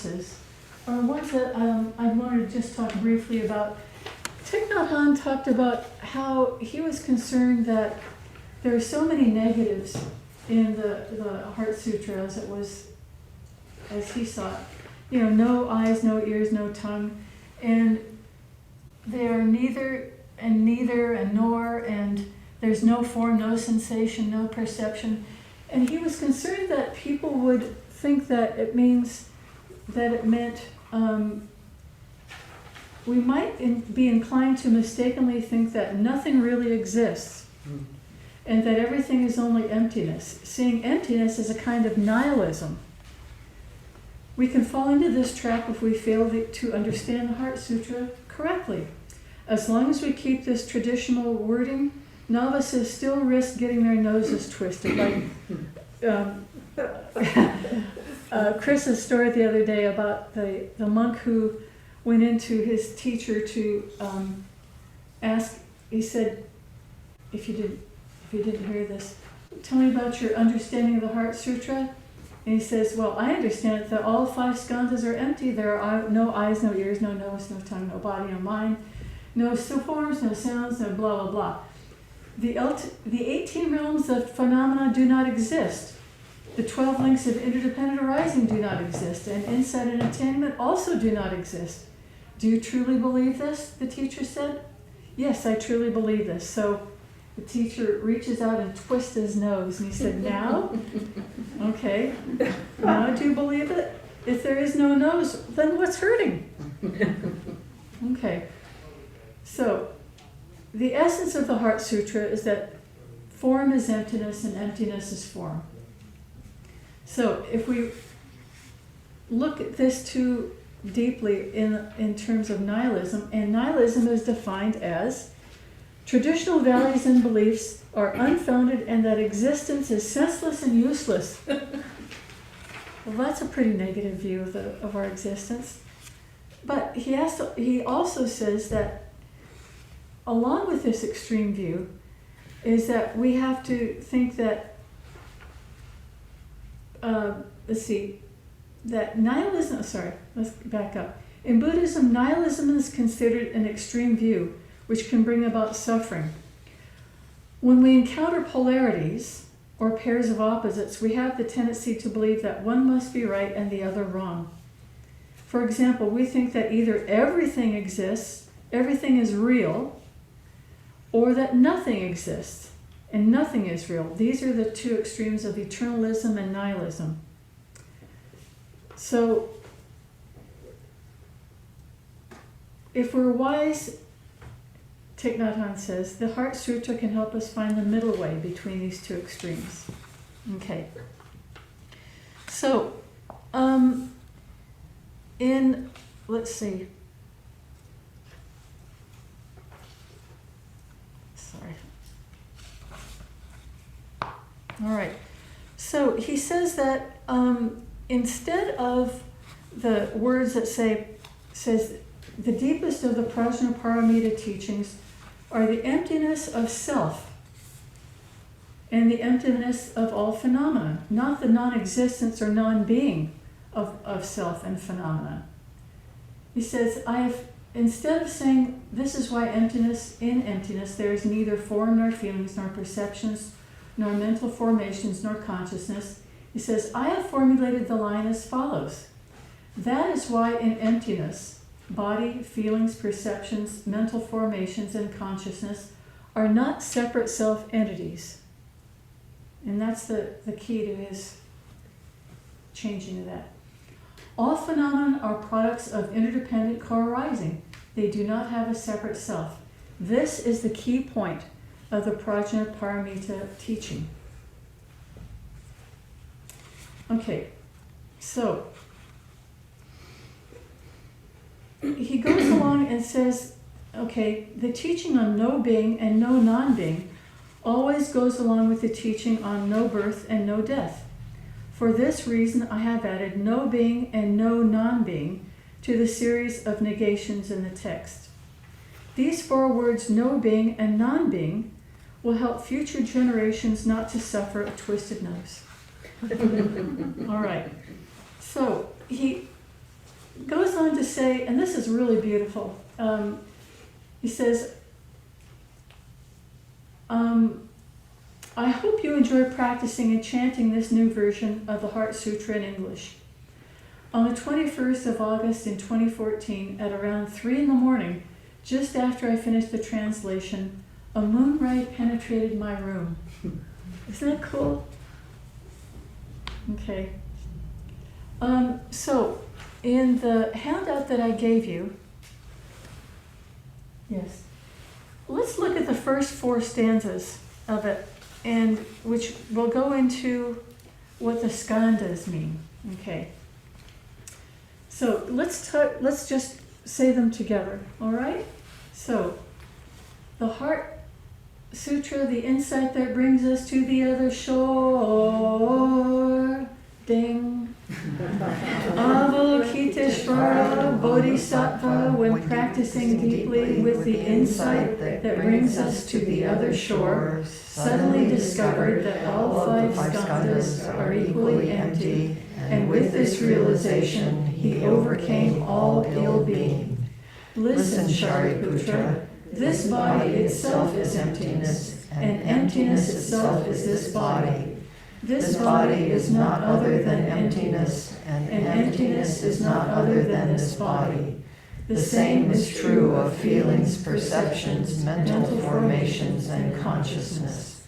are ones that I wanted to just talk briefly about. Thich Nhat Hanh talked about how he was concerned that there are so many negatives in the Heart Sutra as he saw it. You know, no eyes, no ears, no tongue, and they are neither and neither and nor, and there's no form, no sensation, no perception. And he was concerned that people would think that it meant we might be inclined to mistakenly think that nothing really exists and that everything is only emptiness, seeing emptiness as a kind of nihilism. We can fall into this trap if we fail to understand the Heart Sutra correctly. As long as we keep this traditional wording, novices still risk getting their noses twisted. Like Chris's story the other day about the monk who went into his teacher to ask. He said, if you didn't hear this, tell me about your understanding of the Heart Sutra. And he says, well, I understand that all 5 skandhas are empty. There are no eyes, no ears, no nose, no tongue, no body, no mind, no forms, no sounds, no blah, blah, blah. The 18 realms of phenomena do not exist. The 12 links of interdependent arising do not exist, and insight and attainment also do not exist. Do you truly believe this? The teacher said. Yes, I truly believe this. So the teacher reaches out and twists his nose, and he said, now? Okay. Now do you believe it? If there is no nose, then what's hurting? Okay. So the essence of the Heart Sutra is that form is emptiness and emptiness is form. So if we look at this too deeply in terms of nihilism, and nihilism is defined as traditional values and beliefs are unfounded and that existence is senseless and useless. Well, that's a pretty negative view of our existence. But he also says that along with this extreme view is that we have to think that that nihilism, let's back up. In Buddhism, nihilism is considered an extreme view, which can bring about suffering. When we encounter polarities or pairs of opposites, we have the tendency to believe that one must be right and the other wrong. For example, we think that either everything exists, everything is real, or that nothing exists and nothing is real. These are the two extremes of eternalism and nihilism. So, if we're wise, Thich Nhat Hanh says, the Heart Sutra can help us find the middle way between these two extremes. Okay. So, let's see. Sorry. All right. So he says that instead of the words that says the deepest of the Prajnaparamita teachings are the emptiness of self and the emptiness of all phenomena, not the non-existence or non-being of self and phenomena. He says, instead of saying this is why in emptiness there is neither form nor feelings nor perceptions nor mental formations nor consciousness, he says, I have formulated the line as follows. That is why in emptiness, body, feelings, perceptions, mental formations, and consciousness are not separate self-entities. And that's the key to his changing of that. All phenomena are products of interdependent co-arising. They do not have a separate self. This is the key point of the Prajnaparamita teaching. Okay, so he goes along and says, okay, the teaching on no being and no non-being always goes along with the teaching on no birth and no death. For this reason, I have added no being and no non-being to the series of negations in the text. These 4 words, no being and non-being, will help future generations not to suffer a twisted nose. All right. So he to say, and this is really beautiful, he says, I hope you enjoy practicing and chanting this new version of the Heart Sutra in English. On the 21st of August in 2014, at around 3 in the morning, just after I finished the translation, a moonlight penetrated my room. Isn't that cool? Okay. So, in the handout that I gave you, yes, let's look at the first 4 stanzas of it, and which will go into what the skandhas mean. Okay. So let's just say them together. All right. So, the Heart Sutra, the insight that brings us to the other shore. Ding. Avalokiteshvara Bodhisattva, when practicing deeply with the insight that brings us to the other shore, suddenly discovered that all 5 skandhas are equally empty, and with this realization he overcame all ill-being. Listen, Shariputra, this body itself is emptiness, and emptiness itself is this body. This body is not other than emptiness, and emptiness is not other than this body. The same is true of feelings, perceptions, mental formations, and consciousness.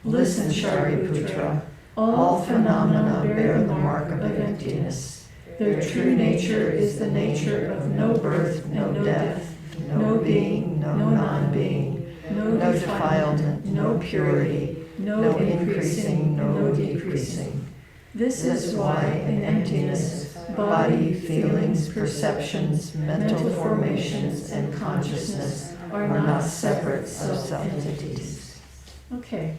Listen, Shariputra, all phenomena bear the mark of emptiness. Their true nature is the nature of no birth, no death, no being, no non-being, no defilement, no purity, no increasing, no decreasing. This is why in emptiness, body, feelings, perceptions, mental formations, and consciousness are not separate self-entities. Okay.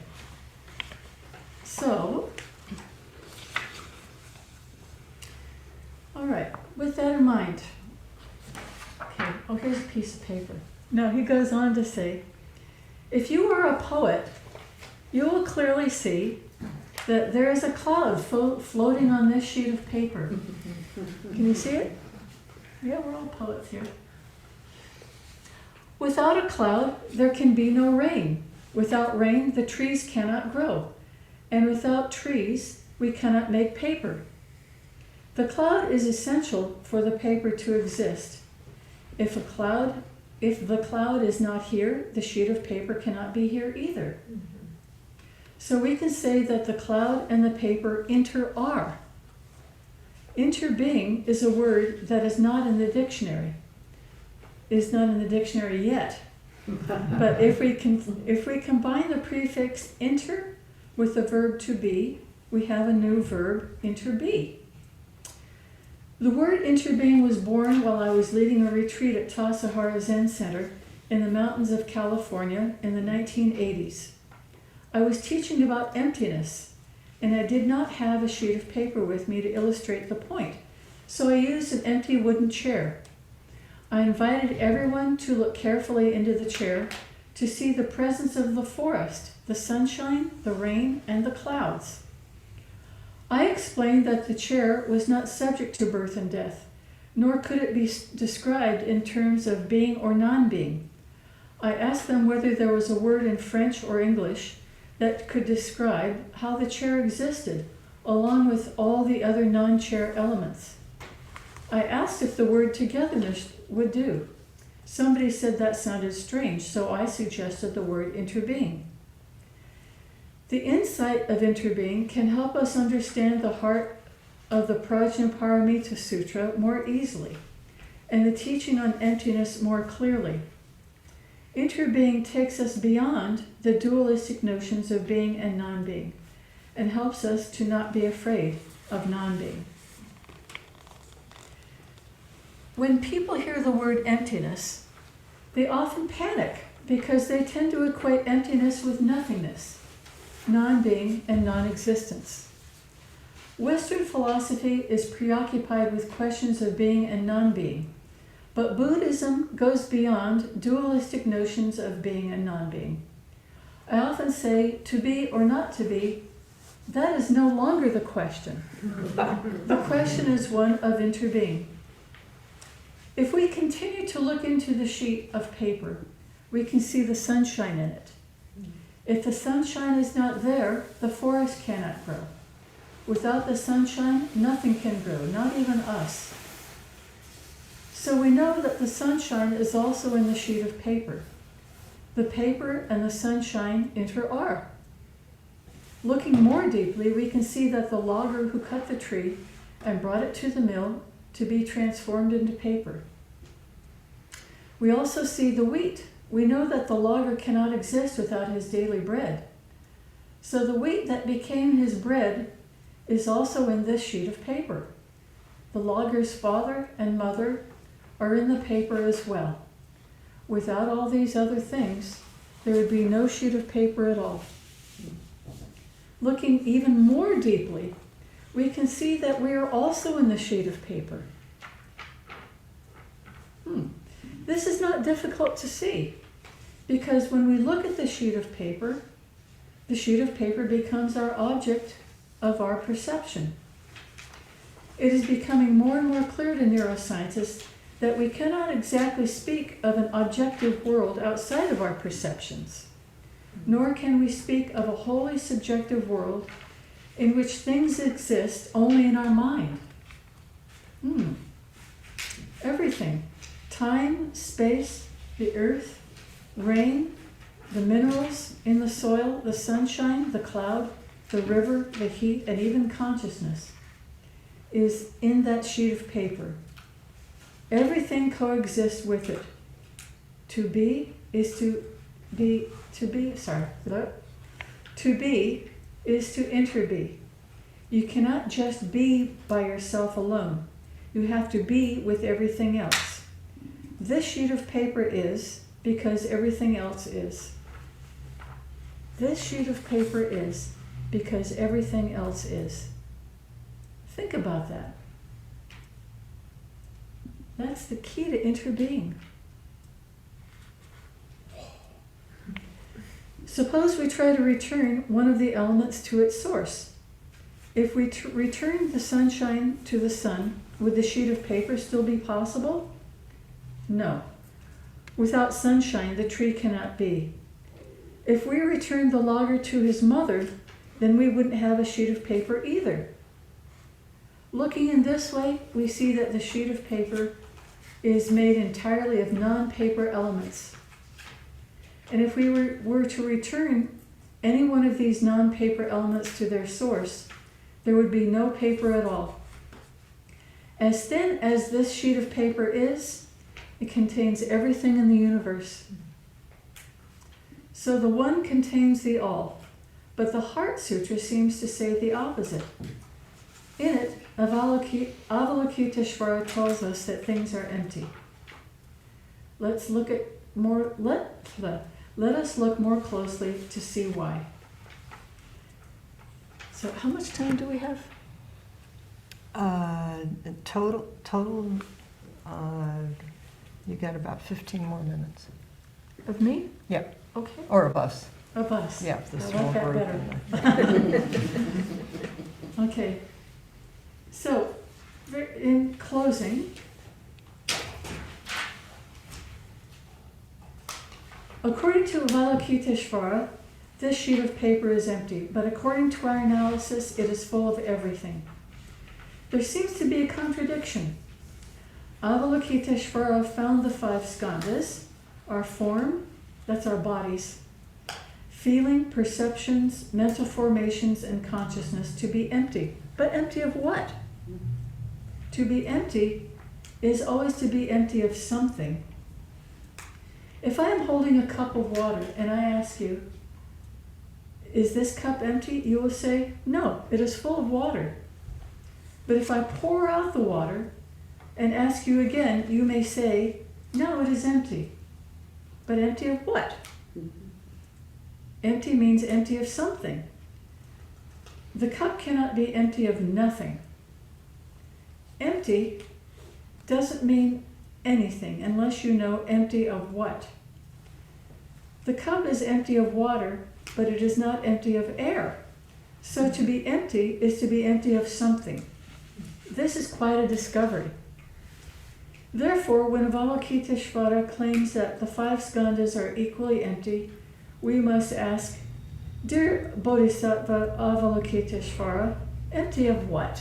So, all right, with that in mind, okay, oh, here's a piece of paper. Now, he goes on to say, if you are a poet, you will clearly see that there is a cloud floating on this sheet of paper. Can you see it? Yeah, we're all poets here. Without a cloud, there can be no rain. Without rain, the trees cannot grow. And without trees, we cannot make paper. The cloud is essential for the paper to exist. If the cloud is not here, the sheet of paper cannot be here either. So we can say that the cloud and the paper inter-are. Interbeing is a word that is not in the dictionary. Is not in the dictionary yet. But if we combine the prefix inter with the verb to be, we have a new verb, interbe. The word interbeing was born while I was leading a retreat at Tassajara Zen Center in the mountains of California in the 1980s. I was teaching about emptiness, and I did not have a sheet of paper with me to illustrate the point, so I used an empty wooden chair. I invited everyone to look carefully into the chair to see the presence of the forest, the sunshine, the rain, and the clouds. I explained that the chair was not subject to birth and death, nor could it be described in terms of being or non-being. I asked them whether there was a word in French or English that could describe how the chair existed, along with all the other non-chair elements. I asked if the word togetherness would do. Somebody said that sounded strange, so I suggested the word interbeing. The insight of interbeing can help us understand the heart of the Prajnaparamita Sutra more easily, and the teaching on emptiness more clearly. Interbeing takes us beyond the dualistic notions of being and non-being, and helps us to not be afraid of non-being. When people hear the word emptiness, they often panic because they tend to equate emptiness with nothingness, non-being and non-existence. Western philosophy is preoccupied with questions of being and non-being, but Buddhism goes beyond dualistic notions of being and non-being. I often say, to be or not to be, that is no longer the question. The question is one of interbeing. If we continue to look into the sheet of paper, we can see the sunshine in it. If the sunshine is not there, the forest cannot grow. Without the sunshine, nothing can grow, not even us. So we know that the sunshine is also in the sheet of paper. The paper and the sunshine inter-are. Looking more deeply, we can see that the logger who cut the tree and brought it to the mill to be transformed into paper. We also see the wheat. We know that the logger cannot exist without his daily bread. So the wheat that became his bread is also in this sheet of paper. The logger's father and mother are in the paper as well. Without all these other things, there would be no sheet of paper at all. Looking even more deeply, we can see that we are also in the sheet of paper. This is not difficult to see, because when we look at the sheet of paper becomes our object of our perception. It is becoming more and more clear to neuroscientists that we cannot exactly speak of an objective world outside of our perceptions, nor can we speak of a wholly subjective world in which things exist only in our mind. Everything, time, space, the earth, rain, the minerals in the soil, the sunshine, the cloud, the river, the heat, and even consciousness is in that sheet of paper. Everything coexists with it. To be is to be, to be is to interbe. You cannot just be by yourself alone. You have to be with everything else. This sheet of paper is because everything else is. This sheet of paper is because everything else is. Think about that. That's the key to interbeing. Suppose we try to return one of the elements to its source. If we return the sunshine to the sun, would the sheet of paper still be possible? No. Without sunshine, the tree cannot be. If we return the logger to his mother, then we wouldn't have a sheet of paper either. Looking in this way, we see that the sheet of paper is made entirely of non-paper elements. And if we were to return any one of these non-paper elements to their source, there would be no paper at all. As thin as this sheet of paper is, it contains everything in the universe. So the one contains the all, but the Heart Sutra seems to say the opposite. In it, Avalokiteshvara tells us that things are empty. Let us look more closely to see why. So how much time do we have? Total, you got about 15 more minutes. Of me? Yeah. Okay. Or of us. Of us. Yeah, this I like that group. better. Okay. So, in closing, according to Avalokiteshvara, this sheet of paper is empty, but according to our analysis, it is full of everything. There seems to be a contradiction. Avalokiteshvara found the 5 skandhas, our form, that's our bodies, feeling, perceptions, mental formations, and consciousness to be empty. But empty of what? To be empty is always to be empty of something. If I am holding a cup of water and I ask you, is this cup empty? You will say, no, it is full of water. But if I pour out the water and ask you again, you may say, no, it is empty. But empty of what? Empty means empty of something. The cup cannot be empty of nothing. Empty doesn't mean anything unless you know empty of what. The cup is empty of water, but it is not empty of air. So to be empty is to be empty of something. This is quite a discovery. Therefore, when Avalokiteshvara claims that the five skandhas are equally empty, we must ask, dear Bodhisattva Avalokiteshvara, empty of what?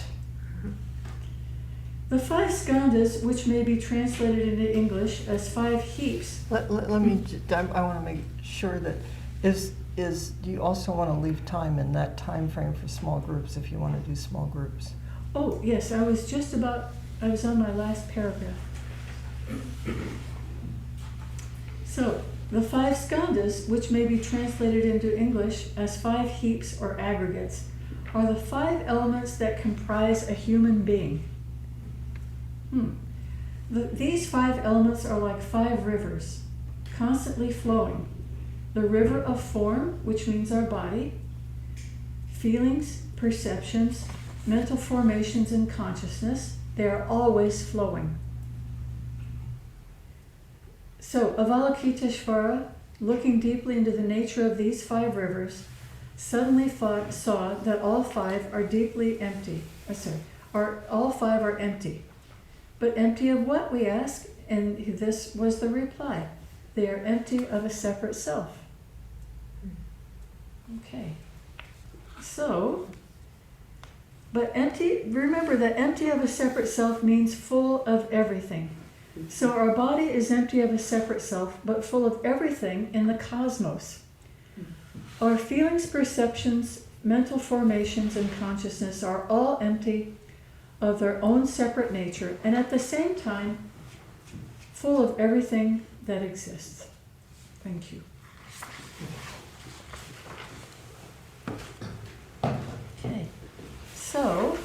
The five skandhas, which may be translated into English as five heaps. Let me, I want to make sure that, do you also want to leave time in that time frame for small groups if you want to do small groups? Oh, yes, I was on my last paragraph. So, the five skandhas, which may be translated into English as five heaps or aggregates, are the five elements that comprise a human being. These five elements are like five rivers, constantly flowing. The river of form, which means our body, feelings, perceptions, mental formations, and consciousness, they are always flowing. So, Avalokiteshvara, looking deeply into the nature of these five rivers, suddenly saw that all five are deeply empty. All five are empty. But empty of what, we ask? And this was the reply. They are empty of a separate self. Okay. So, but empty, remember that empty of a separate self means full of everything. So our body is empty of a separate self, but full of everything in the cosmos. Our feelings, perceptions, mental formations, and consciousness are all empty of their own separate nature, and at the same time, full of everything that exists. Thank you. Okay, so